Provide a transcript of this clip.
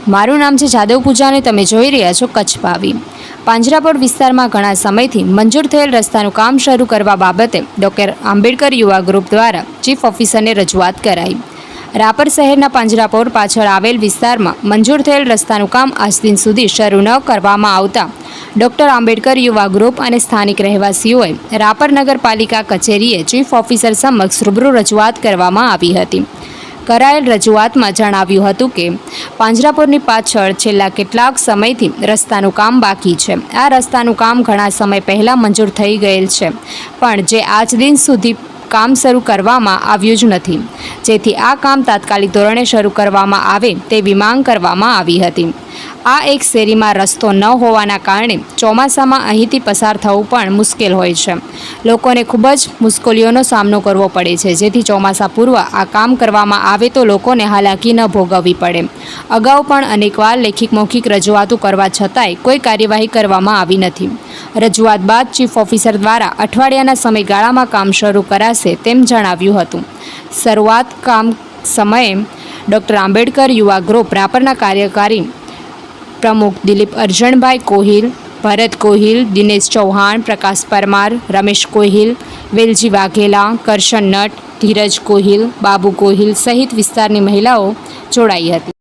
મારું નામ છે જાદવ પૂજા અને તમે જોઈ રહ્યા છો કચ્છ ભાવી। પાંજરાપોળ વિસ્તારમાં ઘણા સમયથી મંજૂર થયેલ રસ્તાનું કામ શરૂ કરવા બાબતે ડૉક્ટર આંબેડકર યુવા ગ્રુપ દ્વારા ચીફ ઓફિસરને રજૂઆત કરાઈ। રાપર શહેરના પાંજરાપોળ પાછળ આવેલ વિસ્તારમાં મંજૂર થયેલ રસ્તાનું કામ આજ દિન સુધી શરૂ ન કરવામાં આવતા ડૉક્ટર આંબેડકર યુવા ગ્રુપ અને સ્થાનિક રહેવાસીઓએ રાપર નગરપાલિકા કચેરીએ ચીફ ઓફિસર સમક્ષ રૂબરૂ રજૂઆત કરવામાં આવી હતી। કરાયેલ રજૂઆતમાં જણાવ્યું હતું કે પાંજરાપોળની પાછળ છેલ્લા કેટલાક સમયથી રસ્તાનું કામ બાકી છે। આ રસ્તાનું કામ ઘણા સમય પહેલાં મંજૂર થઈ ગયેલ છે, પણ જે આજ દિન સુધી કામ શરૂ કરવામાં આવ્યું જ નથી, જેથી આ કામ તાત્કાલિક ધોરણે શરૂ કરવામાં આવે તેવી માંગ કરવામાં આવી હતી। આ એક શેરીમાં રસ્તો ન હોવાના કારણે ચોમાસામાં અહીંથી પસાર થવું પણ મુશ્કેલ હોય છે। લોકોને ખૂબ જ મુશ્કેલીઓનો સામનો કરવો પડે છે, જેથી ચોમાસા પૂર્વ આ કામ કરવામાં આવે તો લોકોને હાલાકી ન ભોગવવી પડે। અગાઉ પણ અનેકવાર લેખિત મૌખિક રજૂઆતો કરવા છતાંય કોઈ કાર્યવાહી કરવામાં આવી નથી। રજૂઆત બાદ ચીફ ઓફિસર દ્વારા અઠવાડિયાના સમયગાળામાં કામ શરૂ કરાશે તેમ જણાવ્યું હતું। શરૂઆત કામ સમયે ડૉક્ટર આંબેડકર યુવા ગ્રુપ રાપરના કાર્યકારી પ્રમુખ દિલીપ અરજણભાઈ કોહિલ, ભરત કોહિલ, દિનેશ ચૌહાણ, પ્રકાશ પરમાર, રમેશ કોહિલ, વેલજી વાઘેલા, કરશન નટ, ધીરજ કોહિલ, બાબુ કોહિલ સહિત વિસ્તારની મહિલાઓ જોડાઈ હતી।